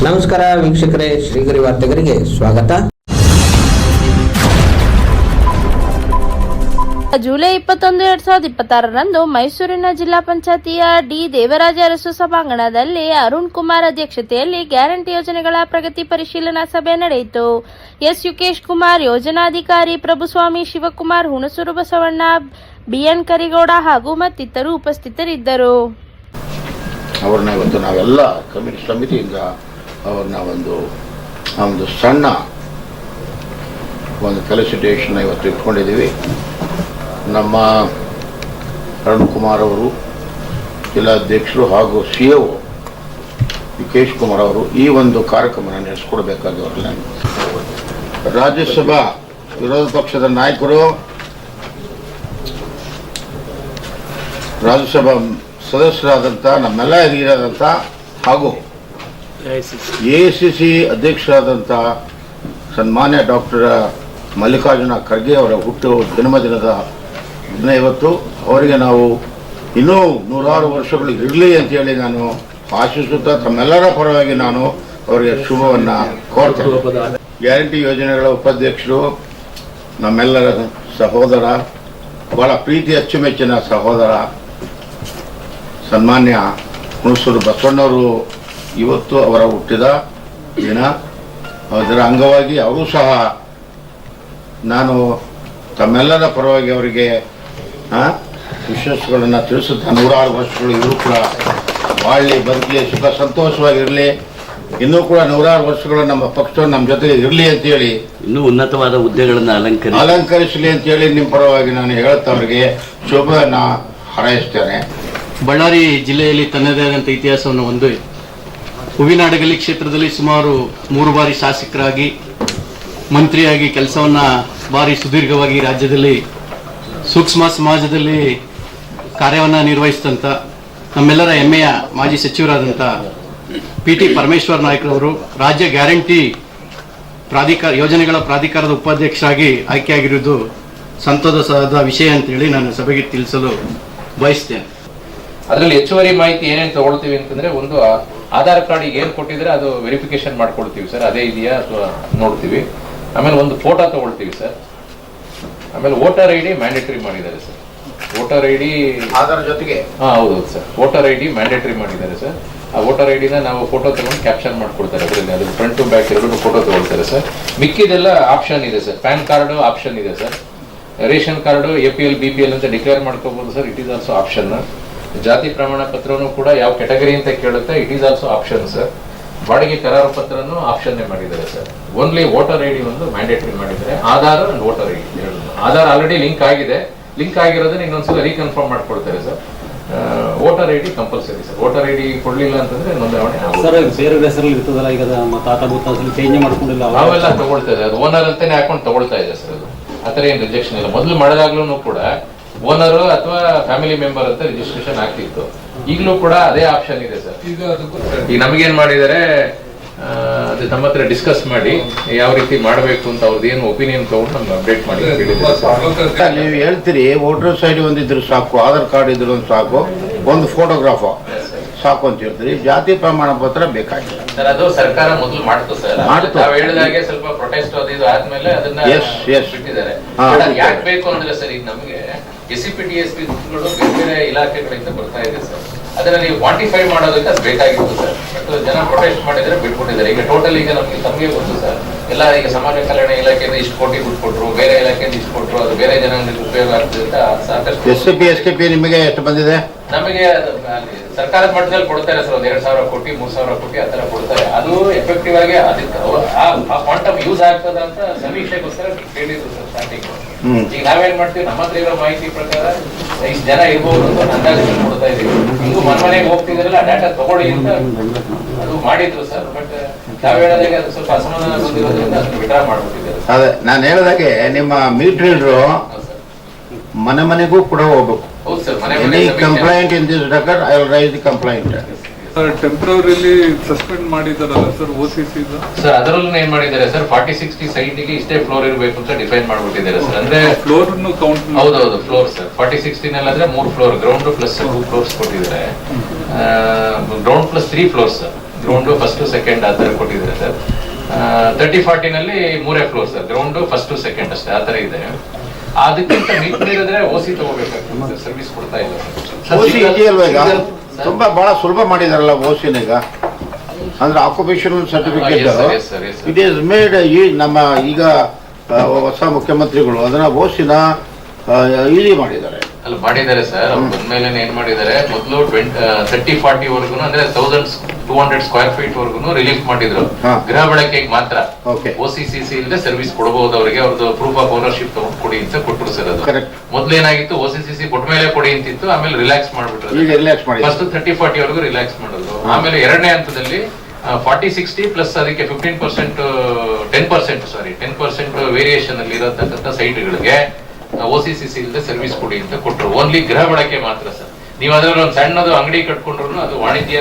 ನಮಸ್ಕಾರ ವೀಕ್ಷಕರೇ, ಶ್ರೀಗರಿ ವಾರ್ತೆಗರಿಗೆ ಸ್ವಾಗತ. ಜುಲೈ 21, 2026ರಂದು ಮೈಸೂರಿನ ಜಿಲ್ಲಾ ಪಂಚಾಯತಿಯ ಡಿ ದೇವರಾಜ ಅರಸು ಸಭಾಂಗಣದಲ್ಲಿ ಅರುಣ್ ಕುಮಾರ್ ಅಧ್ಯಕ್ಷತೆಯಲ್ಲಿ ಗ್ಯಾರಂಟಿ ಯೋಜನೆಗಳ ಪ್ರಗತಿ ಪರಿಶೀಲನಾ ಸಭೆ ನಡೆಯಿತು. ಎಸ್ ಯುಕೇಶ್ ಕುಮಾರ್, ಯೋಜನಾಧಿಕಾರಿ ಪ್ರಭುಸ್ವಾಮಿ, ಶಿವಕುಮಾರ್, ಹುಣಸೂರು ಬಸವಣ್ಣ, ಬಿಎನ್ ಕರಿಗೌಡ ಹಾಗೂ ಮತ್ತಿತರರು ಉಪಸ್ಥಿತರಿದ್ದರು. ಅವ್ರನ್ನ ಇವತ್ತು ನಾವೆಲ್ಲ ಕಮಿಟಿ ಸಮಿತಿಯಿಂದ ಅವ್ರನ್ನ ಒಂದು ಸಣ್ಣ ಫೆಲಿಸಿಟೇಷನ್ ಇವತ್ತು ಇಟ್ಕೊಂಡಿದ್ದೀವಿ. ನಮ್ಮ ಅರುಣ್ ಕುಮಾರ್ ಅವರು, ಜಿಲ್ಲಾಧ್ಯಕ್ಷರು ಹಾಗೂ CO ಯುಕೇಶ್ ಕುಮಾರ್ ಅವರು ಈ ಒಂದು ಕಾರ್ಯಕ್ರಮನ ನಡೆಸ್ಕೊಡ್ಬೇಕಾದವ್ರನ್ನ ರಾಜ್ಯಸಭಾ ವಿರೋಧ ಪಕ್ಷದ ನಾಯಕರು, ರಾಜ್ಯಸಭಾ ಸದಸ್ಯರಾದಂಥ ನಮ್ಮೆಲ್ಲ ಹಿರಿಯರಾದಂಥ ಹಾಗೂ AICC ಅಧ್ಯಕ್ಷರಾದಂಥ ಸನ್ಮಾನ್ಯ ಡಾಕ್ಟರ್ ಮಲ್ಲಿಕಾರ್ಜುನ ಖರ್ಗೆ ಅವರ ಹುಟ್ಟು ಜನ್ಮದಿನದ ದಿನ ಇವತ್ತು. ಅವರಿಗೆ ನಾವು ಇನ್ನೂ 100 ವರ್ಷಗಳು ಇರಲಿ ಅಂತೇಳಿ ನಾನು ಆಶಿಸುತ್ತಾ ತಮ್ಮೆಲ್ಲರ ಪರವಾಗಿ ನಾನು ಅವರಿಗೆ ಶುಭವನ್ನು ಕೋರ್ತೇನೆ. ಗ್ಯಾರಂಟಿ ಯೋಜನೆಗಳ ಉಪಾಧ್ಯಕ್ಷರು, ನಮ್ಮೆಲ್ಲರ ಸಹೋದರ, ಬಹಳ ಪ್ರೀತಿ ಅಚ್ಚುಮೆಚ್ಚಿನ ಸಹೋದರ ಸನ್ಮಾನ್ಯ ಹುಣಸೂರು ಬಸವಣ್ಣವರು ಇವತ್ತು ಅವರ ಹುಟ್ಟಿದ ದಿನ. ಅದರ ಅಂಗವಾಗಿ ಅವರು ಸಹ ನಾನು ತಮ್ಮೆಲ್ಲರ ಪರವಾಗಿ ಅವರಿಗೆ ವಿಶ್ವಾಸಗಳನ್ನು ತಿಳಿಸುತ್ತಾ 106 ವರ್ಷಗಳು ಇವರು ಕೂಡ ಬಾಳಲಿ, ಬದುಕಲಿ, ಸುಖ ಸಂತೋಷವಾಗಿರಲಿ, ಇನ್ನೂ ಕೂಡ 106 ವರ್ಷಗಳು ನಮ್ಮ ಪಕ್ಷವನ್ನು ನಮ್ಮ ಜೊತೆಗೆ ಇರಲಿ ಅಂತೇಳಿ, ಇನ್ನೂ ಉನ್ನತವಾದ ಹುದ್ದೆಗಳನ್ನು ಅಲಂಕರಿಸಲಿ ಅಂತೇಳಿ ನಿಮ್ಮ ಪರವಾಗಿ ನಾನು ಹೇಳ್ತಾ ಅವರಿಗೆ ಶುಭವನ್ನು ಹಾರೈಸ್ತೇನೆ. ಬಳ್ಳಾರಿ ಜಿಲ್ಲೆಯಲ್ಲಿ ತನ್ನದೇ ಆದಂಥ ಇತಿಹಾಸವನ್ನು ಹೊಂದಿ ಹೂವಿನಹಡಗಲಿ ಕ್ಷೇತ್ರದಲ್ಲಿ ಸುಮಾರು 3 ಬಾರಿ ಶಾಸಕರಾಗಿ, ಮಂತ್ರಿಯಾಗಿ ಕೆಲಸವನ್ನು ಭಾರಿ ಸುದೀರ್ಘವಾಗಿ ರಾಜ್ಯದಲ್ಲಿ ಸೂಕ್ಷ್ಮ ಸಮಾಜದಲ್ಲಿ ಕಾರ್ಯವನ್ನು ನಿರ್ವಹಿಸಿದಂಥ ನಮ್ಮೆಲ್ಲರ ಹೆಮ್ಮೆಯ ಮಾಜಿ ಸಚಿವರಾದಂಥ PT ಪರಮೇಶ್ವರ್ ನಾಯ್ಕರವರು ರಾಜ್ಯ ಗ್ಯಾರಂಟಿ ಯೋಜನೆಗಳ ಪ್ರಾಧಿಕಾರದ ಉಪಾಧ್ಯಕ್ಷರಾಗಿ ಆಯ್ಕೆಯಾಗಿರುವುದು ಸಂತೋಷದ ವಿಷಯ ಅಂತೇಳಿ ನಾನು ಸಭೆಗೆ ತಿಳಿಸಲು ಬಯಸ್ತೇನೆ. ಅದರಲ್ಲಿ ಹೆಚ್ಚುವರಿ ಮಾಹಿತಿ ಏನೇನು ತಗೊಳ್ತೀವಿ ಅಂತಂದ್ರೆ, ಒಂದು ಆಧಾರ್ ಕಾರ್ಡ್ ಈಗ ಏನು ಕೊಟ್ಟಿದ್ರೆ ಅದು ವೆರಿಫಿಕೇಶನ್ ಮಾಡ್ಕೊಳ್ತೀವಿ ಸರ್, ಅದೇ ಇದೆಯಾ ಅಥವಾ ನೋಡ್ತೀವಿ. ಆಮೇಲೆ ಒಂದು ಫೋಟೋ ತಗೊಳ್ತೀವಿ ಸರ್. ಆಮೇಲೆ ವೋಟರ್ ID ಮ್ಯಾಂಡೇಟರಿ ಮಾಡಿದ್ದಾರೆ ಸರ್. ವೋಟರ್ ID ಆಧಾರ್ ಜೊತೆಗೆ ಹೌದು ಸರ್, ವೋಟರ್ ID ಮ್ಯಾಂಡೇಟರಿ ಮಾಡಿದ್ದಾರೆ ಸರ್. ಆ ವೋಟರ್ ಐಡಿನ ನಾವು ಫೋಟೋ ತಗೊಂಡು ಕ್ಯಾಪ್ಷನ್ ಮಾಡ್ಕೊಡ್ತಾರೆ, ಅದರಲ್ಲಿ ಅದು ಫ್ರಂಟ್ ಟು ಬ್ಯಾಕ್ ಎರಡೂ ಫೋಟೋ ತಗೊಳ್ತಾರೆ ಸರ್. ಮಿಕ್ಕಿದೆಲ್ಲ ಆಪ್ಷನ್ ಇದೆ ಸರ್. ಪ್ಯಾನ್ ಕಾರ್ಡ್ ಆಪ್ಷನ್ ಇದೆ sir. Ration card APL BPL ಅಂತ ಡಿಕ್ಲೇರ್ ಮಾಡ್ಕೋಬಹುದು sir, it is also option. ಜಾತಿ ಪ್ರಮಾಣ ಪತ್ರನೂ ಕೂಡ ಯಾವ ಕೆಟಗರಿ ಅಂತ ಕೇಳುತ್ತೆ, it is also option sir. ಬಾಡಿಗೆ ಕರಾರು ಪತ್ರನೂ ಆಪ್ಷನ್ ಮಾಡಿದ್ದಾರೆ ಸರ್. ಓನ್ಲಿ ವೋಟರ್ ID ಒಂದು ಮ್ಯಾಂಡೇಟರಿ ಮಾಡಿದ್ದಾರೆ. Aadhaar and voter ID Aadhaar already link ಆಗಿದೆ, ಲಿಂಕ್ ಆಗಿರೋದನ್ನ ಇನ್ನೊಂದ್ಸಲ ರೀಕನ್ಫರ್ಮ್ ಮಾಡ್ಕೊಡ್ತಾರೆ sir. Voter ID compulsory sir. Voter ID ಕೊಡ್ಲಿಲ್ಲ ಅಂತಂದ್ರೆ ನೋಂದಣಿ ಬೇರೆ ಹೆಸರಲ್ಲಿ ಇರ್ತದಲ್ಲ, ಈಗ ಚೇಂಜ್ ಮಾಡ್ಕೊಂಡಿಲ್ಲ, ನಾವೆಲ್ಲ ತಗೊಳ್ತಾ ಇದೆ. ಅದು ಓನರ್ ಅಂತಾನೆ ಹಾಕೊಂಡು ತಗೊಳ್ತಾ ಇದೆ ಸರ್. ಅದು ಆತರ ಏನ್ ರಿಜೆಕ್ಷನ್ ಇಲ್ಲ. ಮೊದಲು ಮಾಡಿದಾಗ್ಲೂ ಕೂಡ ಓನರ್ ಅಥವಾ ಫ್ಯಾಮಿಲಿ ಮೆಂಬರ್ ಅಂತ ರಿಜಿಸ್ಟ್ರೇಷನ್ ಆಗ್ತಿತ್ತು. ಈಗಲೂ ಕೂಡ ಅದೇ ಆಪ್ಷನ್ ಇದೆ ಸರ್. ಈಗ ನಮಗೇನ್ ಮಾಡಿದ್ದಾರೆ, ಅದು ನಮ್ಮ ಹತ್ರ ಡಿಸ್ಕಸ್ ಮಾಡಿ ಯಾವ ರೀತಿ ಮಾಡಬೇಕು ಅಂತ ಅವ್ರದ್ದು ಏನು ಒಪಿನಿಯನ್ ತಗೊಂಡು ನಮ್ಗೆ ಅಪ್ಡೇಟ್ ಮಾಡಿ. ನೀವು ಹೇಳ್ತೀರಿ ವೋಟರ್ಸ್ ID ಒಂದಿದ್ರು ಸಾಕು, ಆಧಾರ್ ಕಾರ್ಡ್ ಇದ್ರು ಸಾಕು, ಒಂದು ಫೋಟೋಗ್ರಾಫ್ ಸಾಕು ಅಂತ ಹೇಳ್ತೀರಿ, ಜಾತಿ ಪ್ರಮಾಣ ಪತ್ರ ಬೇಕಾಗಿಲ್ಲ ಸರ್. ಅದು ಸರ್ಕಾರ ಮೊದಲು ಮಾಡ್ತು ಸರ್. ನಾವು ಹೇಳಿದಾಗೆ ಸ್ವಲ್ಪ ಪ್ರೊಟೆಸ್ಟ್ ಅದು ಆದ್ಮೇಲೆ ಅದನ್ನ ಬಿಟ್ಟಿದ್ದಾರೆ. ಯಾಕೆ ಬೇಕು ಅಂದ್ರೆ ಸರ್, ಈಗ ನಮಗೆ SCP DSP ದುಡ್ಡುಗಳು ಬೇರೆ ಬೇರೆ ಇಲಾಖೆಗಳಿಂದ ಬರ್ತಾ ಇದೆ ಸರ್. ಅದನ್ನ ನೀವು ಕ್ವಾಂಟಿಫೈ ಮಾಡೋದಕ್ಕೆ ಅದು ಬೇಕಾಗಿತ್ತು ಸರ್. ಬಟ್ ಜನ ಪ್ರೊಟೆಸ್ಟ್ ಮಾಡಿದ್ರೆ ಬಿಟ್ಬಿಟ್ಟಿದ್ದಾರೆ. ಈಗ ಟೋಟಲ್ ಈಗ ತಮಗೆ ಗೊತ್ತು ಸರ್, ಎಲ್ಲ ಈಗ ಸಮಾಜ ಕಲ್ಯಾಣ ಇಲಾಖೆಯಿಂದ ಇಷ್ಟು ಕೋಟಿ ದುಡ್ಡು ಕೊಟ್ಟರು, ಬೇರೆ ಇಲಾಖೆಯಿಂದ ಇಷ್ಟು ಕೊಟ್ಟರು, ಅದು ಬೇರೆ ಜನಾಂಗಕ್ಕೆ ಉಪಯೋಗ ಆಗ್ತದೆ ಅಂತ ಸಾಕಷ್ಟು. SCP STP ನಿಮಗೆ ಎಷ್ಟು ಬಂದಿದೆ? ನಮಗೆ ಸರ್ಕಾರದ ಮಟ್ಟದಲ್ಲಿ ಕೊಡ್ತಾರೆ ಸರ್, ಒಂದು 2,000 ಕೋಟಿ 3,000 ಕೋಟಿ ಆ ತರ ಕೊಡ್ತಾರೆ. ಅದು ಎಫೆಕ್ಟಿವ್ ಆಗಿ ಆ ಕ್ವಾಂಟಮ್ ಯೂಸ್ ಆಗ್ತದ ಅಂತ ಸಮೀಕ್ಷೆಗೋಸ್ಕರ ಕೇಳಿದ್ರು ಸರ್ ಸ್ಟಾರ್ಟಿಂಗ್. ಈಗ ನಾವೇನ್ ಮಾಡ್ತೀವಿ, ನಮ್ಮ ಹತ್ರ ಇರೋ ಮಾಹಿತಿ ಪ್ರಕಾರ ಇಷ್ಟು ಜನ ಇರ್ಬೋದು ಅಂತ ಅಂದಾಜು ಕೊಡ್ತಾ ಇದೀವಿ. ಹಿಂಗೂ ಮನೆಗೆ ಹೋಗ್ತಿದ್ರಲ್ಲ ಡಾಟಾ ತಗೊಳ್ಳಿ ಅಂತ ಅದು ಮಾಡಿದ್ರು ಸರ್. ಬಟ್ ನಾವ್ ಹೇಳಿದಾಗ ಅದು ಸ್ವಲ್ಪ ಅಸಮಾಧಾನ ಬಂದಿರೋದ್ರಿಂದ ಅದನ್ನ ವಿಡ್ರಾ ಮಾಡ್ಬಿಟ್ಟಿದ್ದಾರೆ. ಅದೇ ನಾನು ಹೇಳಿದಾಗೆ ನಿಮ್ಮ ಮೀಟರ್ ರೀಡರು ಮನೆ ಮನೆಗೂ ಕೂಡ ಹೋಗ್ಬೇಕು. ಹೌದು ಸರ್, ಮನೆ any complaint in this record I will raise the complaint. Temporarily suspend ಮಾಡಿದಾರಲ್ಲ ಸರ್ OCC ಸರ್. ಅದರಲ್ಲೂ ಏನ್ ಮಾಡಿದ್ದಾರೆ ಸರ್, 40-60 ಸೈಟ್ಗೆ ಇಷ್ಟೇ ಫ್ಲೋರ್ ಇರಬೇಕು ಅಂತ ಡಿಫೈನ್ ಮಾಡ್ಬಿಟ್ಟಿದ್ದಾರೆ ಸರ್. ಅಂದ್ರೆ ಫ್ಲೋರ್ ಕೌಂಟ್. ಹೌದೌದು, ಫ್ಲೋರ್ ಸರ್. 40-60 ನಲ್ಲಿ ಆದ್ರೆ 3 ಫ್ಲೋರ್, ಗ್ರೌಂಡ್ ಪ್ಲಸ್ 2 ಫ್ಲೋರ್ಸ್ ಕೊಟ್ಟಿದ್ದಾರೆ. Ground plus 3 floors sir. Ground first second ಆ ತರ ಕೊಟ್ಟಿದ್ದಾರೆ ಸರ್. 30-40ನಲ್ಲಿ 3 floor sir, ground first second ಅಷ್ಟೇ ಆ ತರ ಇದೆ. ಅದಕ್ಕಿಂತ ಮೀರಿದ್ರೆ ಓಸಿ ತಗೋಬೇಕಾಗ್ತದೆ ಸರ್, ಸರ್ವಿಸ್ ಕೊಡ್ತಾ ಇಲ್ಲ ಓಸಿ ಇದೆಯಲ್ವ ಈಗ ತುಂಬಾ ಬಹಳ ಸುಲಭ ಮಾಡಿದಾರಲ್ಲ ಓಸಿನ ಈಗ, ಅಂದ್ರೆ occupational certificate it is made. ಈ ನಮ್ಮ ಈಗ ಹೊಸ ಮುಖ್ಯಮಂತ್ರಿಗಳು ಅದನ್ನ ಓಸಿನ ಈಸಿ ಮಾಡಿದ್ದಾರೆ. ಅಲ್ಲಿ ಮಾಡಿದ್ದಾರೆ ಸರ್, ಅವ್ರು ಬಂದ್ಮೇಲೆ ಏನ್ ಮಾಡಿದ್ದಾರೆ, ಮೊದಲು 30-40 ವರ್ಗು ಅಂದ್ರೆ 1200 ಸ್ಕ್ವೇರ್ ಫೀಟ್ ವರ್ಗು ರಿಲೀಫ್ ಮಾಡಿದ್ರು ಗೃಹ ಬಳಕೆಗೆ ಮಾತ್ರ. OCCC ಇಲ್ಲದೆ ಸರ್ವಿಸ್ ಕೊಡಬಹುದು ಅವರಿಗೆ, ಅವ್ರದ್ದು ಪ್ರೂಫ್ ಆಫ್ ಓನರ್ಶಿಪ್ ತಗೊಂಡು ಕೊಡಿ ಅಂತ ಕೊಟ್ಟರು ಸರ್. ಅದು ಮೊದ್ಲು ಏನಾಗಿತ್ತು, OCCC ಕೊಟ್ಟ ಮೇಲೆ ಕೊಡಿ ಅಂತಿತ್ತು, ಆಮೇಲೆ ರಿಲ್ಯಾಕ್ಸ್ ಮಾಡ್ಬಿಟ್ರು. ಫಸ್ಟ್ 30-40 ವರ್ಗು ರಿಲ್ಯಾಕ್ಸ್ ಮಾಡಿದ್ರು. ಆಮೇಲೆ ಎರಡನೇ ಹಂತದಲ್ಲಿ 40-60 ಪ್ಲಸ್ ಅದಕ್ಕೆ 10% ವೇರಿಯೇಷನ್ ಅಲ್ಲಿ ಇರತಕ್ಕಂಥ ಸೈಟ್ಗಳಿಗೆ OCCC ಇಲ್ಲದೆ ಸರ್ವಿಸ್ ಕೊಡಿ ಅಂತ ಕೊಟ್ಟರು. ಓನ್ಲಿ ಗೃಹ ಬಳಕೆ ಮಾತ್ರ ಸರ್. ನೀವು ಅದ್ರಲ್ಲಿ ಒಂದು ಸಣ್ಣದು ಅಂಗಡಿ ಕಟ್ಕೊಂಡ್ರು ಅದು ವಾಣಿಜ್ಯ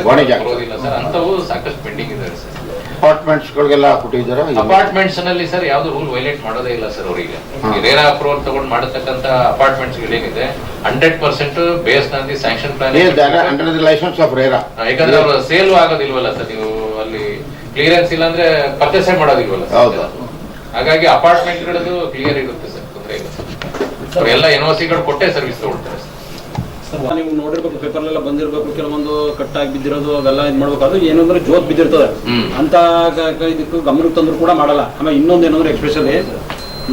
ಬರೋದಿಲ್ಲ ಸರ್. ಅಂತವು ಸಾಕಷ್ಟು ಪೆಂಡಿಂಗ್ ಇದಾವೆ ಸರ್. ಅಪಾರ್ಟ್ಮೆಂಟ್ಸ್ ಗಳಿಗೆಲ್ಲ ಕೊಟ್ಟಿದ್ದಾರೆ. ಅಪಾರ್ಟ್ಮೆಂಟ್ಸ್ ನಲ್ಲಿ ಸರ್ ಯಾವ್ದು ರೂಲ್ ವೈಲೇಟ್ ಮಾಡೋದೇ ಇಲ್ಲ ಸರ್ ಅವರಿಗೆ. ರೇರಾ ಅಪ್ರೂವಲ್ ತಗೊಂಡು ಮಾಡತಕ್ಕಂತ ಅಪಾರ್ಟ್ಮೆಂಟ್ಸ್ ಗಳೇನಿದೆ 100% ಬೇಸ್ ನಲ್ಲಿ sanction plan license of RERA. ಯಾಕಂದ್ರೆ ಅವರು ಸೇಲ್ ಆಗೋದಿಲ್ವಲ್ಲ ಸರ್, ನೀವು ಅಲ್ಲಿ ಕ್ಲಿಯರೆನ್ಸ್ ಇಲ್ಲ ಅಂದ್ರೆ ಪರ್ಚೇಸ್ ಮಾಡೋದಿಲ್ವಲ್ಲ ಸರ್. ಹಾಗಾಗಿ ಅಪಾರ್ಟ್ಮೆಂಟ್ ಗಳದ್ದು ಕ್ಲಿಯರ್ ಇರುತ್ತೆ ಸರ್, ತೊಂದರೆ ಇಲ್ಲ ಸರ್. ಎಲ್ಲ NOC-ಗಳು ಕೊಟ್ಟೆ ಸರ್ವಿಸ್ ತಗೊಳ್ತಾರೆ ಸರ್. ನೀವು ನೋಡಿರ್ಬೇಕು, ಪೇಪರ್ಲೆಲ್ಲ ಬಂದಿರ್ಬೇಕು, ಕೆಲವೊಂದು ಕಟ್ಟಾಗಿ ಬಿದ್ದಿರೋದು ಅವೆಲ್ಲ ಇದು ಮಾಡ್ಬೇಕಾದ್ರೆ ಏನಂದ್ರೆ ಜೋತ್ ಬಿದ್ದಿರ್ತದೆ ಅಂತ ಇದಕ್ಕೂ ಗಮನಕ್ಕೆ ತಂದ್ರು ಕೂಡ ಮಾಡಲ್ಲ. ಆಮೇಲೆ ಇನ್ನೊಂದು ಏನಂದ್ರೆ ಎಸ್ಪೆಷಲಿ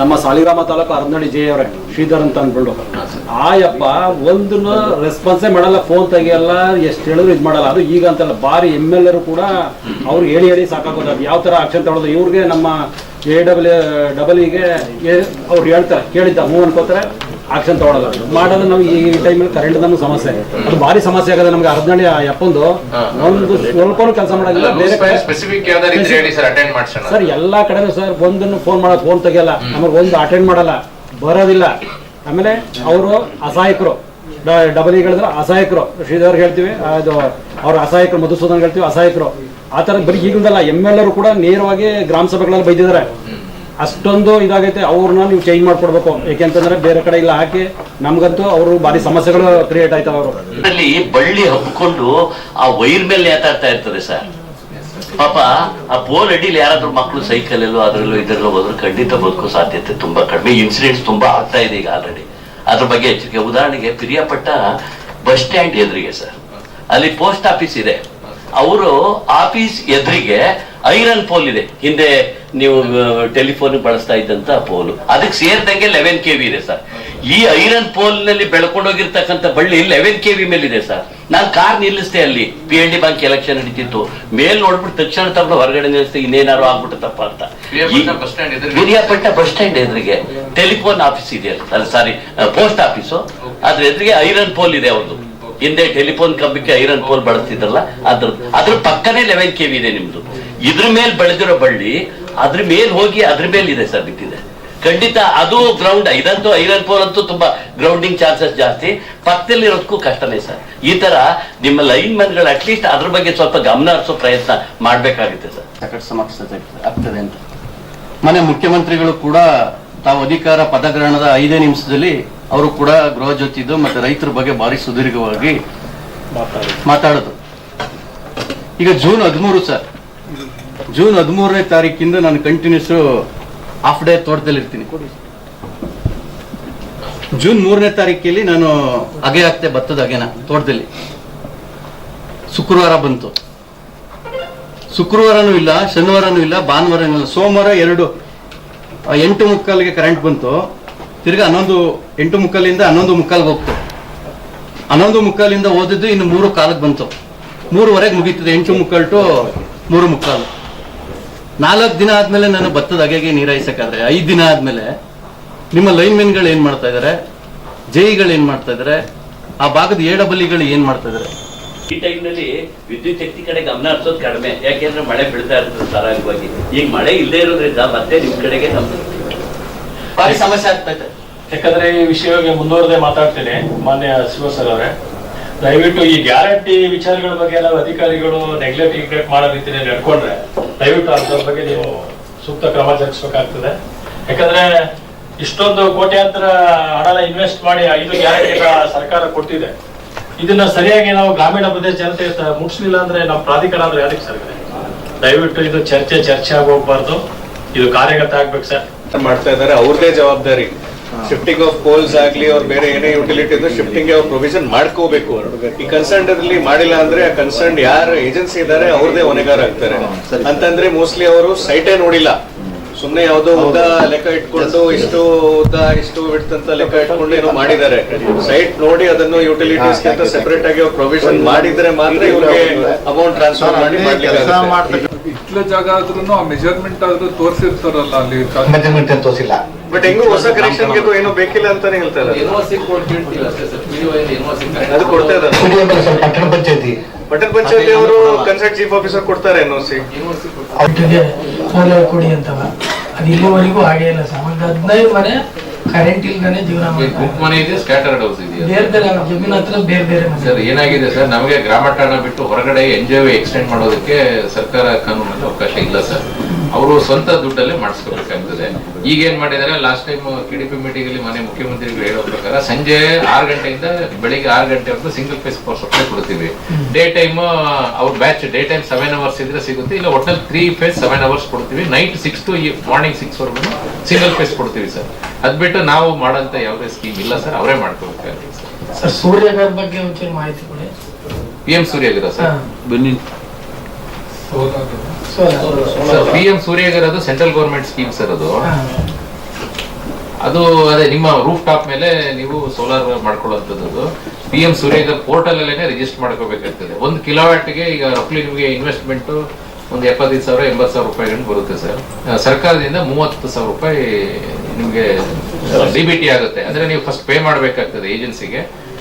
ನಮ್ಮ ಸಾಲಿಗ್ರಾಮ ತಾಲೂಕು ಅರದನಹಳ್ಳಿ ಜೆ ಅವರೇ ಶ್ರೀಧರ್ ಅಂತ ಅನ್ಬಿಟ್ಟು ಆಯಪ್ಪ ಒಂದನ್ನ ರೆಸ್ಪಾನ್ಸೇ ಮಾಡಲ್ಲ, ಫೋನ್ ತೆಗಿಯಲ್ಲ, ಎಷ್ಟು ಹೇಳಿದ್ರು ಇದು ಮಾಡಲ್ಲ. ಅದು ಈಗ ಅಂತಲ್ಲ, ಬಾರಿ MLA ಕೂಡ ಅವ್ರಿಗೆ ಹೇಳಿ ಸಾಕಾಗೋದು ಅದು ಯಾವ ತರ ಆಕ್ಷನ್ ತಗೊಳ್ಳೋದು. ಇವ್ರಿಗೆ ನಮ್ಮ AWE-ಗೆ ಅವ್ರು ಹೇಳ್ತಾರೆ, ಕೇಳಿದ್ದ ಹ್ಞೂ ಅನ್ಕೋತಾರೆ, ಆಕ್ಷನ್ ತಗೊಳ್ಳಲ್ಲ, ಮಾಡೋದು. ನಾವು ಈ ಟೈಮಲ್ಲಿ ಕರೆಂಟ್ ನಮ್ಗೆ ಸಮಸ್ಯೆ, ಅದು ಭಾರಿ ಸಮಸ್ಯೆ ಆಗದೆ ನಮ್ಗೆ. ಅರದನಹಳ್ಳಿ ಅಪ್ಪಂದು ಒಂದು ಸ್ವಲ್ಪ ಕೆಲಸ ಮಾಡೋದಿಲ್ಲ, ಬೇರೆ ಸರ್ ಎಲ್ಲಾ ಕಡೆ ಸರ್ ಒಂದನ್ನು ಫೋನ್ ತೆಗಿಯಲ್ಲ, ನಮಗೆ ಒಂದು ಅಟೆಂಡ್ ಮಾಡಲ್ಲ, ಬರೋದಿಲ್ಲ. ಆಮೇಲೆ ಅವರು ಅಸಹಾಯಕರು, WE-ಗಳಿದ್ರೆ ಅಸಹಾಯಕರು, ಶ್ರೀಧರ್ ಹೇಳ್ತೀವಿ, ಅದು ಅವ್ರ ಅಸಹಾಯಕರು, ಮಧುಸೂದನ್ ಹೇಳ್ತೀವಿ ಅಸಹಾಯಕರು. ಆ ತರ ಬರೀ ಈಗಲಲ್ಲ, MLA ಕೂಡ ನೇರವಾಗಿ ಗ್ರಾಮ ಸಭೆಗಳಲ್ಲಿ ಬೈದಿದ್ದಾರೆ. ಅಷ್ಟೊಂದು ಇದಾಗೈತೆ. ಅವ್ರನ್ನ ನೀವು ಚೇಂಜ್ ಮಾಡ್ಕೊಡ್ಬೇಕು, ಯಾಕೆಂತಂದ್ರೆ ಬೇರೆ ಕಡೆ ಇಲ್ಲ ಹಾಕಿ ನಮ್ಗಂತೂ ಅವರು ಭಾರಿ ಸಮಸ್ಯೆಗಳು ಕ್ರಿಯೇಟ್ ಆಯ್ತಾವ. ಅವರು ಅಲ್ಲಿ ಬಳ್ಳಿ ಹಬ್ಕೊಂಡು ಆ ವೈರ್ ಮೇಲೆ ನೇತಾಡ್ತಾ ಇರ್ತದೆ ಸರ್. ಪಾಪ ಆ ಪೋಲ್ ಅಡಿಲಿ ಯಾರಾದ್ರೂ ಮಕ್ಕಳು ಸೈಕಲ್ ಎಲ್ಲೋ ಅದ್ರಲ್ಲೂ ಇದರಲ್ಲೋ ಹೋದ್ರೆ ಖಂಡಿತ ಬದುಕೋ ಸಾಧ್ಯತೆ ತುಂಬಾ ಕಡಿಮೆ. ಇನ್ಸಿಡೆಂಟ್ಸ್ ತುಂಬಾ ಆಗ್ತಾ ಇದೆ ಈಗ ಆಲ್ರೆಡಿ. ಅದ್ರ ಬಗ್ಗೆ ಎಚ್ಚರಿಕೆ. ಉದಾಹರಣೆಗೆ ಪಿರಿಯಾಪಟ್ಟ ಬಸ್ ಸ್ಟ್ಯಾಂಡ್ ಎದುರಿಗೆ ಸರ್, ಅಲ್ಲಿ ಪೋಸ್ಟ್ ಆಫೀಸ್ ಇದೆ. ಅವರು ಆಫೀಸ್ ಎದುರಿಗೆ ಐರನ್ ಪೋಲ್ ಇದೆ, ಹಿಂದೆ ನೀವು ಟೆಲಿಫೋನ್ ಬಳಸ್ತಾ ಇದ್ದಂತ ಪೋಲು, ಅದಕ್ಕೆ ಸೇರಿದಂಗೆ 11 kV ಇದೆ ಸರ್. ಈ ಐರನ್ ಪೋಲ್ ನಲ್ಲಿ ಬೆಳ್ಕೊಂಡೋಗಿರ್ತಕ್ಕಂಥ ಬಳ್ಳಿ 11 kV ಮೇಲಿದೆ ಸರ್. ನಾನು ಕಾರ್ ನಿಲ್ಲಿಸ್ತೆ, ಅಲ್ಲಿ PNB ಬ್ಯಾಂಕ್ ಎಲೆಕ್ಷನ್ ನಡೀತಿತ್ತು, ಮೇಲ್ ನೋಡ್ಬಿಟ್ಟು ತಕ್ಷಣ ತಗೊಂಡು ಹೊರಗಡೆ ನಿಲ್ಲಿಸ್ತೆ, ಇನ್ನೇನಾರು ಆಗ್ಬಿಟ್ಟಪ್ಪ ಅಂತ. ಪಿರಿಯಾಪಟ್ಟ ಬಸ್ ಸ್ಟ್ಯಾಂಡ್ ಎದುರಿಗೆ ಟೆಲಿಫೋನ್ ಆಫೀಸ್ ಇದೆ ಅಲ್ಲ, ಸಾರಿ ಪೋಸ್ಟ್ ಆಫೀಸು, ಅದ್ರ ಎದುರಿಗೆ ಐರನ್ ಪೋಲ್ ಇದೆ ಅವ್ರದ್ದು. ಹಿಂದೆ ಟೆಲಿಫೋನ್ ಕಂಬಕ್ಕೆ ಐರನ್ ಪೋಲ್ ಬಳಸ್ತಿದ್ರಲ್ಲ ಅದ್ರ ಪಕ್ಕನೇ 11 kV ಇದೆ ನಿಮ್ದು. ಇದ್ರ ಮೇಲೆ ಬೆಳೆದಿರೋ ಬಳ್ಳಿ ಅದ್ರ ಮೇಲ್ ಹೋಗಿ ಅದ್ರ ಮೇಲೆ ಇದೆ ಸರ್, ಬಿಟ್ಟಿದೆ. ಖಂಡಿತ ಅದು ಗ್ರೌಂಡ್. ಇದಂತೂ ಐರನ್ ಪೋಲ್ ಅಂತೂ ತುಂಬಾ ಗ್ರೌಂಡಿಂಗ್ ಚಾನ್ಸಸ್ ಜಾಸ್ತಿ, ಪಕ್ಕದಲ್ಲಿ ಇರೋದಕ್ಕೂ ಕಷ್ಟನೇ ಸರ್. ಈ ತರ ನಿಮ್ಮ ಲೈನ್ ಮ್ಯಾನ್ಗಳು ಅಟ್ಲೀಸ್ಟ್ ಅದ್ರ ಬಗ್ಗೆ ಸ್ವಲ್ಪ ಗಮನ ಹರಿಸೋ ಪ್ರಯತ್ನ ಮಾಡ್ಬೇಕಾಗುತ್ತೆ ಸರ್. ಸಕಟ್ ಸಮಸ್ಯೆ ಆಗ್ತದೆ ಅಂತ ಮನೆ ಮುಖ್ಯಮಂತ್ರಿಗಳು ಕೂಡ ತಾವು ಅಧಿಕಾರ ಪದಗ್ರಹಣದ 5 ನಿಮಿಷದಲ್ಲಿ ಅವರು ಕೂಡ ಗೃಹ ಜ್ಯೋತಿದ್ದು ಮತ್ತೆ ರೈತರ ಬಗ್ಗೆ ಭಾರಿ ಸುದೀರ್ಘವಾಗಿ ಮಾತಾಡೋದು. ಈಗ ಜೂನ್ 13 ಸರ್, ಜೂನ್ 13ನೇ ತಾರೀಕಿಂದ ನಾನು ಕಂಟಿನ್ಯೂಸ್ ಹಾಫ್ ಡೇ ತೋಟದಲ್ಲಿ ಇರ್ತೀನಿ. ಜೂನ್ 3ನೇ ತಾರೀಕಲ್ಲಿ ನಾನು ಅಗೆ ಹಾಕ್ತೆ, ಭತ್ತದ ಅಗೆನ ತೋಟದಲ್ಲಿ. ಶುಕ್ರವಾರ ಬಂತು, ಶುಕ್ರವಾರನೂ ಇಲ್ಲ, ಶನಿವಾರನೂ ಇಲ್ಲ, ಭಾನುವಾರನೂ ಇಲ್ಲ. ಸೋಮವಾರ 8:15ಗೆ ಕರೆಂಟ್ ಬಂತು. ತಿರ್ಗಾ 8:15ರಿಂದ 11:15 ಹೋಗ್ತು. 11:15 ಓದಿದ್ದು ಇನ್ನು 3:15 ಬಂತು. 3:15 ಮುಗೀತದೆ. 8:15 to 3:15. 4 ದಿನ ಆದ್ಮೇಲೆ ನಾನು ಭತ್ತದ ಅಗೆಗೆ ನೀರಾಯಿಸಕ್ಕಾದ್ರೆ 5 ದಿನ ಆದ್ಮೇಲೆ ನಿಮ್ಮ ಲೈನ್ ಮೆನ್ಗಳು ಏನ್ ಮಾಡ್ತಾ ಇದಾರೆ, ಜೈಗಳು ಏನ್ ಮಾಡ್ತಾ ಇದಾರೆ, ಆ ಭಾಗದ AWE-ಗಳು ಏನ್ ಮಾಡ್ತಾ ಇದಾರೆ. ಈ ಟೈಮ್ನಲ್ಲಿ ವಿದ್ಯುತ್ ಶಕ್ತಿ ಕಡೆ ಗಮನ ಹರಿಸೋದು ಕಡಿಮೆ, ಯಾಕೆಂದ್ರೆ ಮಳೆ ಬೀಳ್ತಾ ಇರ್ತದೆ ಧಾರಾವಾಹಿಯಾಗಿ. ಈಗ ಮಳೆ ಇಲ್ಲದೆ ಇರೋದ್ರಿಂದ ಮತ್ತೆ ನಿಮ್ ಕಡೆಗೆ ಭಾರಿ ಸಮಸ್ಯೆ ಆಗ್ತಾ ಇದೆ. ಯಾಕಂದ್ರೆ ಈ ವಿಷಯವಾಗಿ ಮುಂದುವರೆದೇ ಮಾತಾಡ್ತೇನೆ. ಮಾನ್ಯ ಶಿವಸರ್ ಅವರೇ, ದಯವಿಟ್ಟು ಈ ಗ್ಯಾರಂಟಿ ವಿಚಾರಗಳ ಬಗ್ಗೆ ನಾವು ಅಧಿಕಾರಿಗಳು ನೆಗ್ಲೆಕ್ಟ್ ಮಾಡೋ ರೀತಿಯಲ್ಲಿ ನಡ್ಕೊಂಡ್ರೆ ದಯವಿಟ್ಟು ಅದ್ರ ಬಗ್ಗೆ ನೀವು ಸೂಕ್ತ ಕ್ರಮ ಜರುಗಿಸಬೇಕಾಗ್ತದೆ. ಯಾಕಂದ್ರೆ ಇಷ್ಟೊಂದು ಕೋಟ್ಯಾಂತರ ಹಣನ ಇನ್ವೆಸ್ಟ್ ಮಾಡಿ 5 ಗ್ಯಾರಂಟಿ ಸರ್ಕಾರ ಕೊಟ್ಟಿದೆ. ಇದನ್ನ ಸರಿಯಾಗಿ ನಾವು ಗ್ರಾಮೀಣ ಪ್ರದೇಶ ಜನತೆ ಮುಟ್ಸ್ಲಿಲ್ಲ ಅಂದ್ರೆ ನಮ್ಮ ಪ್ರಾಧಿಕಾರ ಅಂದ್ರೆ ಯಾರಿಗೆ ಸರ್ ಇದೆ? ದಯವಿಟ್ಟು ಇದು ಚರ್ಚೆ ಆಗಿ ಹೋಗ್ಬಾರ್ದು, ಇದು ಕಾರ್ಯಗತ ಆಗ್ಬೇಕು ಸರ್. ಮಾಡ್ತಾ ಇದ್ದಾರೆ, ಅವ್ರದೇ ಜವಾಬ್ದಾರಿ. ಶಿಫ್ಟಿಂಗ್ ಆಫ್ ಪೋಲ್ಸ್ ಆಗ್ಲಿ ಅವ್ರು ಬೇರೆ ಏನೇ ಯುಟಿಲಿಟಿ ಇದ್ರೆ ಶಿಫ್ಟಿಂಗ್ ಅವ್ರ ಪ್ರೊವಿಷನ್ ಮಾಡ್ಕೋಬೇಕು. ಈ ಕನ್ಸರ್ನ್ ಅಲ್ಲಿ ಮಾಡಿಲ್ಲ ಅಂದ್ರೆ ಕನ್ಸರ್ನ್ ಯಾರು ಏಜೆನ್ಸಿ ಇದ್ದಾರೆ ಅವ್ರದೇ ಹೊಣೆಗಾರ ಆಗ್ತಾರೆ. ಅಂತಂದ್ರೆ ಮೋಸ್ಟ್ಲಿ ಅವರು ಸೈಟೇ ನೋಡಿಲ್ಲ, ಸುಮ್ನೆ ಯಾವ್ದೋ ಉದ್ದ ಲೆಕ್ಕ ಇಟ್ಕೊಂಡು ಇಷ್ಟು ಉದ್ದ ಇಷ್ಟು ಬಿಡ್ತಂತ ಲೆಕ್ಕ ಇಟ್ಕೊಂಡು ಏನೋ ಮಾಡಿದ್ದಾರೆ. ಸೈಟ್ ನೋಡಿ ಅದನ್ನು ಯುಟಿಲಿಟೀಸ್ ಅಂತ ಸೆಪರೇಟ್ ಆಗಿ ಪ್ರೊವಿಷನ್ ಮಾಡಿದ್ರೆ ಮಾತ್ರ ಇವ್ರಿಗೆ ಅಮೌಂಟ್ ಟ್ರಾನ್ಸ್ಫರ್ ಮಾಡಿ ಮಾಡ್ಲಿಕ್ಕೆ. ಇಟ್ಲ ಜಾಗ ಆದ್ರೂ ಆ ಮೆಜರ್ಮೆಂಟ್ ಆದ್ರೂ ತೋರಿಸಿರ್ತಾರಲ್ಲ ಅಲ್ಲಿ ಮೆಜರ್ಮೆಂಟ್ ತೋರಿಸಿಲ್ಲ. ಬಟ್ ಹೆಂಗು ಹೊಸ ಕನೆಕ್ಷನ್ ಏನೋ ಬೇಕಿಲ್ಲ ಅಂತಾನೆ ಹೇಳ್ತಾರೆ. ಅದು ಕೊಡ್ತಾ ಇದ್ದಾರೆ ಪಟ್ಟಣ ಪಂಚಾಯತಿ ಅವರು ಕನ್ಸರ್ಟ್ ಚೀಫ್ ಆಫೀಸರ್ ಕೊಡ್ತಾರೆ NOC. ಸೋಲಾರ್ ಕೊಡಿ ಅಂತವ ಅದು ಇಲ್ಲಿವರೆಗೂ ಆಗೇ ಇಲ್ಲ ಸರ್. ಒಂದು 15 ಮನೆ ಕರೆಂಟ್ ಇಲ್ದಾನೆ ಜೀವನ ಗುಂಪು ಮನೆ ಇದೆ, ಸ್ಕ್ಯಾಟರ್ಡ್ ಹೌಸ್ ಇದೆ, ಬೇರೆ ಬೇರೆ ಜಮೀನ್ ಹತ್ರ ಬೇರೆ ಬೇರೆ ಮನೆ. ಸರ್ ಏನಾಗಿದೆ ಸರ್, ನಮಗೆ ಗ್ರಾಮ ಠಾಣ ಬಿಟ್ಟು ಹೊರಗಡೆ NGO ಎಕ್ಸ್ಟೆಂಡ್ ಮಾಡೋದಕ್ಕೆ ಸರ್ಕಾರ ಕಾನೂನಲ್ಲಿ ಅವಕಾಶ ಇಲ್ಲ ಸರ್. ಅವರು ಸ್ವಂತ ದುಡ್ಡಲ್ಲೇ ಮಾಡಿಸ್ಕೋಬೇಕಾಗ್ತದೆ. ಈಗ ಏನ್ ಮಾಡಿದ್ದಾರೆ, ಲಾಸ್ಟ್ ಟೈಮ್ KDP ಮೀಟಿಂಗ್ ಅಲ್ಲಿ ಮನೆ ಮುಖ್ಯಮಂತ್ರಿಗಳು ಹೇಳೋ ಪ್ರಕಾರ ಸಂಜೆ 6 ಗಂಟೆಯಿಂದ ಬೆಳಿಗ್ಗೆ 6 ಗಂಟೆವರೆಗೂ ಸಿಂಗಲ್ ಫೇಸ್ ಪವರ್ ಸಪ್ಲೈ ಕೊಡ್ತೀವಿ. ಡೇ ಟೈಮ್ ಅವ್ರ ಬ್ಯಾಚ್ ಡೇ ಟೈಮ್ 7 ಅವರ್ಸ್ ಇದ್ರೆ ಸಿಗುತ್ತೆ, ಇಲ್ಲ ಒಟ್ಟಲ್ಲಿ 3 ಫೇಸ್ 7 ಅವರ್ಸ್ ಕೊಡ್ತೀವಿ. ನೈಟ್ 6 to ಮಾರ್ನಿಂಗ್ 6 ವರೆಗೂ ಸಿಂಗಲ್ ಫೇಸ್ ಕೊಡ್ತೀವಿ ಸರ್. ಅದ್ ಬಿಟ್ಟು ನಾವು ಮಾಡೋಂತ ಯಾವುದೇ ಸ್ಕೀಮ್ ಇಲ್ಲ ಸರ್, ಅವರೇ ಮಾಡ್ಕೋಬೇಕಾಗುತ್ತೆ ಸರ್. ಸೂರ್ಯಗರ್ ಬಗ್ಗೆ ಒಂಚೂರು ಮಾಹಿತಿ ಕೊಡಿ. PM ಸೂರ್ಯಗರ ಸರ್, ಬನ್ನಿ. PM ಸೂರ್ಯಗರ್ ಅದು ಸೆಂಟ್ರಲ್ ಗೌರ್ಮೆಂಟ್ ಸ್ಕೀಮ್ ಸರ್. ಅದು ಅದೇ ನಿಮ್ಮ ರೂಫ್ ಟಾಪ್ ಮೇಲೆ ನೀವು ಸೋಲಾರ್ ಮಾಡ್ಕೊಳ್ಳುವಂಥದ್ದು. PM ಸೂರ್ಯಗರ್ ಪೋರ್ಟಲ್ ಅಲ್ಲೇನೆ ರಿಜಿಸ್ಟರ್ ಮಾಡ್ಕೋಬೇಕಾಗ್ತದೆ. 1 ಕಿಲೋವ್ಯಾಟ್ಗೆ ಈಗ ರಫ್ಲಿ ನಿಮಗೆ ಇನ್ವೆಸ್ಟ್ಮೆಂಟ್ ಒಂದು 75,000 80,000 ರೂಪಾಯಿಗಳು ಬರುತ್ತೆ ಸರ್. ಸರ್ಕಾರದಿಂದ 30,000 ರೂಪಾಯಿ ನಿಮಗೆ DBT ಆಗುತ್ತೆ. ಅಂದ್ರೆ ನೀವು ಫಸ್ಟ್ ಪೇ ಮಾಡಬೇಕಾಗ್ತದೆ ಏಜೆನ್ಸಿಗೆ.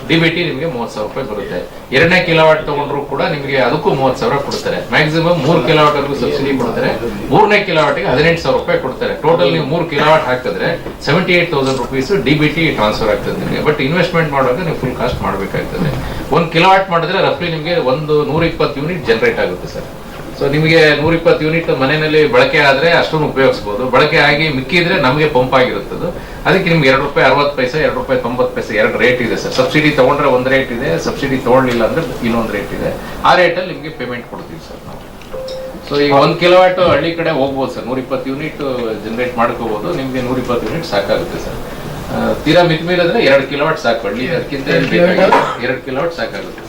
DBT ನಿಮಗೆ 30,000 ರೂಪಾಯಿ ಬರುತ್ತೆ. 2ನೇ ಕಿಲೋವಾಟ್ ತಗೊಂಡ್ರು ಕೂಡ ನಿಮಗೆ ಅದಕ್ಕೂ 30,000 ಕೊಡ್ತಾರೆ. ಮ್ಯಾಕ್ಸಿಮಮ್ 3 ಕಿಲೋವಾಟ್ ವರೆಗೂ ಸಬ್ಸಿಡಿ ಕೊಡ್ತಾರೆ. 3ನೇ ಕಿಲೋವಾಟ್ಗೆ 18,000 ರೂಪಾಯಿ ಕೊಡ್ತಾರೆ. ಟೋಟಲ್ ನೀವು 3 ಕಿಲೋವಾಟ್ ಹಾಕಿದ್ರೆ 78,000 ರುಪೀಸ್ DBT ಟ್ರಾನ್ಸ್ಫರ್ ಆಗ್ತದೆ ನಿಮಗೆ. ಬಟ್ ಇನ್ವೆಸ್ಟ್ಮೆಂಟ್ ಮಾಡುವಾಗ ನೀವು ಫುಲ್ ಕಾಸ್ಟ್ ಮಾಡಬೇಕಾಗ್ತದೆ. 1 ಕಿಲೋವಾಟ್ ಮಾಡಿದ್ರೆ ರಫ್ಲಿ ನಿಮಗೆ 120 ಯೂನಿಟ್ ಜನರೇಟ್ ಆಗುತ್ತೆ ಸರ್. ಸೊ ನಿಮಗೆ 120 ಯೂನಿಟ್ ಮನೆಯಲ್ಲಿ ಬಳಕೆ ಆದ್ರೆ ಅಷ್ಟೊಂದು ಉಪಯೋಗಿಸಬಹುದು. ಬಳಕೆ ಆಗಿ ಮಿಕ್ಕಿದ್ರೆ ನಮಗೆ ಪಂಪ್ ಆಗಿರುತ್ತದೆ. ಅದಕ್ಕೆ ನಿಮ್ಗೆ ₹2.60, ₹2.90 ಎರಡು ರೇಟ್ ಇದೆ ಸರ್. ಸಬ್ಸಿಡಿ ತಗೊಂಡ್ರೆ ಒಂದು ರೇಟ್ ಇದೆ, ಸಬ್ಸಿಡಿ ತಗೊಳ್ಳಿಲ್ಲ ಅಂದ್ರೆ ಇನ್ನೊಂದು ರೇಟ್ ಇದೆ. ಆ ರೇಟಲ್ಲಿ ನಿಮಗೆ ಪೇಮೆಂಟ್ ಕೊಡ್ತೀವಿ ಸರ್ ನಾವು. ಸೊ ಈಗ 1 ಕಿಲೋವಾಟ್ ಹಳ್ಳಿ ಕಡೆ ಹೋಗ್ಬೋದು ಸರ್, 120 ಯೂನಿಟ್ ಜನರೇಟ್ ಮಾಡ್ಕೋಬಹುದು. ನಿಮ್ಗೆ 120 ಯೂನಿಟ್ ಸಾಕಾಗುತ್ತೆ ಸರ್. ತೀರಾ ಮಿತಿಮೀರಿದ್ರೆ 2 ಕಿಲೋವಾಟ್ ಸಾಕು. ಹಳ್ಳಿ ಅದಕ್ಕಿಂತ 2 ಕಿಲೋವಾಟ್ ಸಾಕಾಗುತ್ತೆ ಸರ್.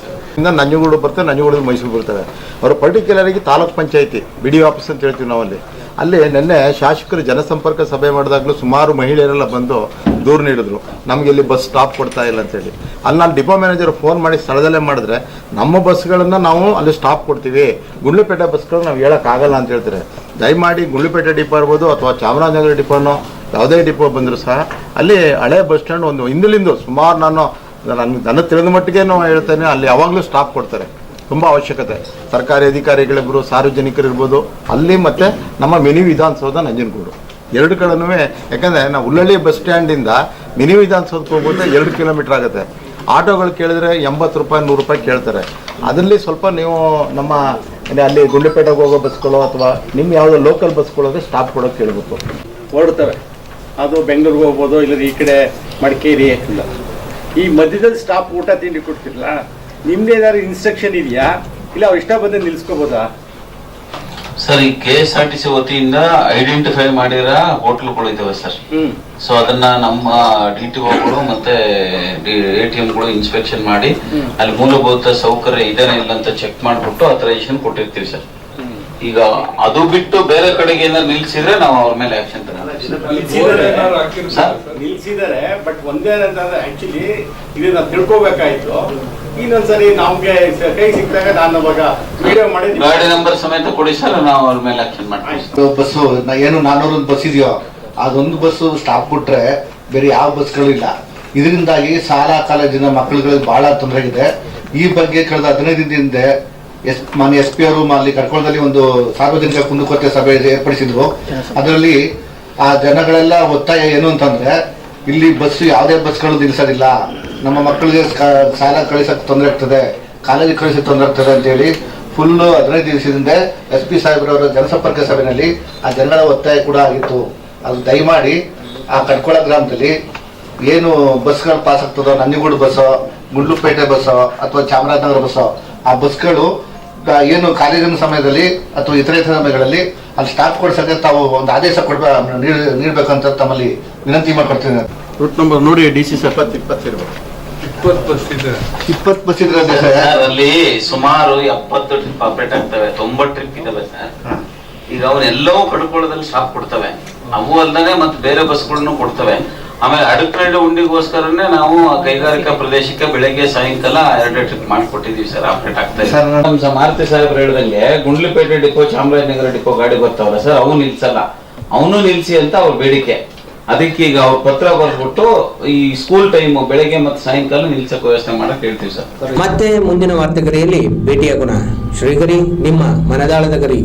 ನಂಜನಗೂಡು ಬರ್ತವೆ, ನಂಜನಗೂಡು ಮೈಸೂರು ಬರ್ತವೆ. ಅವರು ಪರ್ಟಿಕ್ಯುಲರ್ ಆಗಿ ತಾಲೂಕ್ ಪಂಚಾಯತಿ BDO ಆಫೀಸ್ ಅಂತ ಹೇಳ್ತೀವಿ ನಾವಲ್ಲಿ. ಅಲ್ಲಿ ನಿನ್ನೆ ಶಾಸಕರು ಜನಸಂಪರ್ಕ ಸಭೆ ಮಾಡಿದಾಗಲೂ ಸುಮಾರು ಮಹಿಳೆಯರೆಲ್ಲ ಬಂದು ದೂರು ನೀಡಿದ್ರು, ನಮಗೆ ಇಲ್ಲಿ ಬಸ್ ಸ್ಟಾಪ್ ಕೊಡ್ತಾ ಇಲ್ಲ ಅಂತೇಳಿ. ಅಲ್ಲಿ ನಾನು ಡಿಪೋ ಮ್ಯಾನೇಜರ್ ಫೋನ್ ಮಾಡಿ ಸ್ಥಳದಲ್ಲೇ ಮಾಡಿದ್ರೆ ನಮ್ಮ ಬಸ್ಗಳನ್ನು ನಾವು ಅಲ್ಲಿ ಸ್ಟಾಪ್ ಕೊಡ್ತೀವಿ, ಗುಂಡ್ಲುಪೇಟೆ ಬಸ್ಗಳು ನಾವು ಹೇಳೋಕ್ಕಾಗಲ್ಲ ಅಂತ ಹೇಳ್ತಾರೆ. ದಯಮಾಡಿ ಗುಂಡ್ಲುಪೇಟೆ ಡಿಪೋ ಇರ್ಬೋದು ಅಥವಾ ಚಾಮರಾಜನಗರ ಡಿಪೋನೋ ಯಾವುದೇ ಡಿಪೋ ಬಂದರೂ ಸಹ ಅಲ್ಲಿ ಹಳೆ ಬಸ್ ಸ್ಟ್ಯಾಂಡ್ ಒಂದು ಹಿಂದಲಿಂದು ಸುಮಾರು ನನಗೆ ತಿಳಿದ ಮಟ್ಟಿಗೆ ಹೇಳ್ತೇನೆ, ಅಲ್ಲಿ ಯಾವಾಗಲೂ ಸ್ಟಾಪ್ ಕೊಡ್ತಾರೆ. ತುಂಬ ಅವಶ್ಯಕತೆ. ಸರ್ಕಾರಿ ಅಧಿಕಾರಿಗಳಿರ್ಬೋದು, ಸಾರ್ವಜನಿಕರಿರ್ಬೋದು ಅಲ್ಲಿ, ಮತ್ತು ನಮ್ಮ ಮಿನಿ ವಿಧಾನಸೌಧ ನಂಜನಗೂಡು ಎರಡು ಕಡೆನೂ. ಯಾಕಂದರೆ ನಾವು ಉಳ್ಳಳ್ಳಿ ಬಸ್ ಸ್ಟ್ಯಾಂಡಿಂದ ಮಿನಿ ವಿಧಾನಸೌಧಕ್ಕೆ ಹೋಗ್ಬೋದು 2 ಕಿಲೋಮೀಟರ್ ಆಗುತ್ತೆ. ಆಟೋಗಳು ಕೇಳಿದ್ರೆ 80 ರೂಪಾಯಿ 100 ರೂಪಾಯಿ ಕೇಳ್ತಾರೆ. ಅದರಲ್ಲಿ ಸ್ವಲ್ಪ ನೀವು ನಮ್ಮ ಅಲ್ಲಿ ಗುಂಡ್ಲುಪೇಟೆಗೆ ಹೋಗೋ ಬಸ್ಗಳು ಅಥವಾ ನಿಮ್ಮ ಯಾವುದೋ ಲೋಕಲ್ ಬಸ್ಗಳಿಗೆ ಸ್ಟಾಪ್ ಕೊಡೋಕೆ ಕೇಳಬೇಕು. ಹೊರಡ್ತವೆ, ಅದು ಬೆಂಗಳೂರಿಗೆ ಹೋಗ್ಬೋದು, ಇಲ್ಲ ಈ ಕಡೆ ಮಡಿಕೇರಿ ಇಲ್ಲ. ಈ ಮಧ್ಯದಲ್ಲಿ ಸ್ಟಾಪ್ ಊಟ ತಿಂಡಿ ಕೊಡ್ತಿರಲ್ಲ, ನಿಮ್ದೇನಾದ್ರು ಇನ್ಸ್ಟ್ರಕ್ಷನ್ ಇದೆಯಾ, ಇಲ್ಲ ಅವ್ರು ಇಷ್ಟ ಬಂದ್ರೆ ನಿಲ್ಸ್ಕೋಬೋದಾ ಸರ್? ಈ KSRTC ವತಿಯಿಂದ ಐಡೆಂಟಿಫೈ ಮಾಡಿರೋ ಹೋಟ್ಲ್ಗಳು ಇದಾವೆ ಸರ್. ಸೊ ಅದನ್ನ ನಮ್ಮ DTOಗಳು ಮತ್ತೆ ATMಗಳು ಇನ್ಸ್ಪೆಕ್ಷನ್ ಮಾಡಿ ಅಲ್ಲಿ ಮೂಲಭೂತ ಸೌಕರ್ಯ ಇದೇನೇ ಇಲ್ಲ ಅಂತ ಚೆಕ್ ಮಾಡ್ಬಿಟ್ಟು ಅಥರೈಸೇಷನ್ ಕೊಟ್ಟಿರ್ತೀವಿ ಸರ್. ಈಗ ಅದು ಬಿಟ್ಟು ಬೇರೆ ಕಡೆಗೆ ಏನಾದ್ರು ನಿಲ್ಸಿದ್ರೆ ನಾವು ಅವ್ರ ಮೇಲೆ ಆಕ್ಷನ್ ನಿಲ್ಸಿದ್ದಾರೆ. ಬಟ್ ಒಂದೇನಂತಂದ್ರೆ ಆಕ್ಚುಲಿ ಇದನ್ನ ತಿಳ್ಕೋಬೇಕಾಯ್ತು. ಇನ್ನೊಂದ್ಸರಿ ನಮ್ಗೆ ಕೈ ಸಿಕ್ಕಿದಾಗ ನಾನು ಅವಾಗ ವಿಡಿಯೋ ಮಾಡಿ ಗಾಡಿ ನಂಬರ್ ಸಮೇತ ಕೊಡಿ ಸರ್, ನಾವು ಅವ್ರ ಮೇಲೆ ಆಕ್ಷನ್ ಮಾಡ್ತೀವಿ. ಬಸ್ಸು ಏನು 401 ಬಸ್ ಇದೆಯೋ ಅದೊಂದು ಬಸ್ಸು ಸ್ಟಾಪ್ ಕೊಟ್ರೆ ಬೇರೆ ಯಾವ ಬಸ್ಗಳಿಲ್ಲ. ಇದರಿಂದಾಗಿ ಶಾಲಾ ಕಾಲೇಜಿನ ಮಕ್ಕಳುಗಳಿಗೆ ಬಹಳ ತೊಂದರೆ ಆಗಿದೆ. ಈ ಬಗ್ಗೆ ಕಳೆದ 15 ದಿನದಿಂದ ಮಾನ್ಯ SP ಅವರು ಅಲ್ಲಿ ಕರ್ಕೊಳ್ಳದಲ್ಲಿ ಒಂದು ಸಾರ್ವಜನಿಕ ಕುಂದುಕೊರತೆ ಸಭೆ ಏರ್ಪಡಿಸಿದ್ರು. ಅದರಲ್ಲಿ ಆ ಜನಗಳೆಲ್ಲ ಒತ್ತಾಯ ಏನು ಅಂತಂದ್ರೆ, ಇಲ್ಲಿ ಬಸ್ ಯಾವುದೇ ಬಸ್ಗಳು ನಿಲ್ಲಿಸೋದಿಲ್ಲ, ನಮ್ಮ ಮಕ್ಕಳಿಗೆ ಶಾಲಾ ಕಳಿಸಕ್ಕೆ ತೊಂದರೆ ಆಗ್ತದೆ, ಕಾಲೇಜಿಗೆ ಕಳಿಸಕ್ಕೆ ತೊಂದರೆ ಆಗ್ತದೆ ಅಂತೇಳಿ ಫುಲ್ಲು 15 ದಿವಸದಿಂದ SP ಸಾಹೇಬ್ರವರ ಜನಸಂಪರ್ಕ ಸಭೆಯಲ್ಲಿ ಆ ಜನಗಳ ಒತ್ತಾಯ ಕೂಡ ಆಗಿತ್ತು. ಅದು ದಯಮಾಡಿ ಆ ಕಟ್ಕೊಳ ಗ್ರಾಮದಲ್ಲಿ ಏನು ಬಸ್ಗಳು ಪಾಸ್ ಆಗ್ತದೋ, ನಂಜನಗೂಡು ಬಸ್ಸೋ ಗುಂಡ್ಲುಪೇಟೆ ಬಸ್ಸೋ ಅಥವಾ ಚಾಮರಾಜನಗರ ಬಸ್ಸೋ ಆ ಬಸ್ಗಳು ಏನು ಕಾರ್ಯಕ್ರಮ ಸಮಯದಲ್ಲಿ ಅಥವಾ ಇತರೆ ಸಮಯಗಳಲ್ಲಿ ಅಲ್ಲಿ ಸ್ಟಾಪ್ ಕೊಡ್ಸಕ್ಕೆ ತಾವು ಒಂದು ಆದೇಶ ನೀಡಬೇಕಂತ ತಮ್ಮಲ್ಲಿ ವಿನಂತಿ ಮಾಡ್ಕೊಡ್ತೀನಿ. ರೂಟ್ ನಂಬರ್ ನೋಡಿ DC ಸರ್ 20 ಇರ್ಬೇಕು. 20 ಬಸ್ ಇದ್ರೆ ಅಲ್ಲಿ ಸುಮಾರು 70 ಟ್ರಿಪ್ ಆಪರೇಟ್ ಆಗ್ತವೆ, 90 ಟ್ರಿಪ್ ಇದಾವೆ ಸರ್. ಈಗ ಅವನ್ನೆಲ್ಲವೂ ಕಡ್ಕೊಳ್ಳೋದ್ರಲ್ಲಿ ಸ್ಟಾಪ್ ಕೊಡ್ತವೆ. ಅವು ಅಲ್ಲದೆ ಮತ್ತೆ ಬೇರೆ ಬಸ್ಗಳನ್ನು ಕೊಡ್ತವೆ. ಆಮೇಲೆ ಅಡಕರಳ್ಳಿ ಉಂಡಿಗೋಸ್ಕರನೇ ನಾವು ಕೈಗಾರಿಕಾ ಪ್ರದೇಶಕ್ಕೆ ಬೆಳಗ್ಗೆ ಸಾಯಂಕಾಲ 2 ಟ್ರಿಪ್ ಮಾಡಿಕೊಟ್ಟಿದೀವಿ ಸರ್, ಆಪರೇಟ್ ಆಗ್ತಾ ಇದೆ. ನಮ್ಮ ಮಾರುತಿ ಸಾಹೇಬ್ರು ಹೇಳಿದಂಗೆ ಗುಂಡ್ಲುಪೇಟೆ ಡಿಪೋ, ಚಾಮರಾಜನಗರ ಡಿಪೋ ಗಾಡಿ ಬರ್ತಾವಲ್ಲ ಸರ್, ಅವು ನಿಲ್ಸಲ್ಲ. ಅವನು ನಿಲ್ಸಿ ಅಂತ ಅವ್ರ ಬೇಡಿಕೆ. ಅದಕ್ಕೆ ಈಗ ಅವ್ರ ಪತ್ರ ಬರ್ಬಿಟ್ಟು ಈ ಸ್ಕೂಲ್ ಟೈಮ್ ಬೆಳಗ್ಗೆ ಮತ್ತೆ ಸಾಯಂಕಾಲ ನಿಲ್ಸಕ್ಕೆ ವ್ಯವಸ್ಥೆ ಮಾಡಕ್ ಹೇಳ್ತೀವಿ ಸರ್. ಮತ್ತೆ ಮುಂದಿನ ವಾರ್ತೆಗರಿಯಲ್ಲಿ ಭೇಟಿಯಾಗೋಣ. ಶ್ರೀಗರಿ, ನಿಮ್ಮ ಮನದಾಳದ ಗರಿ.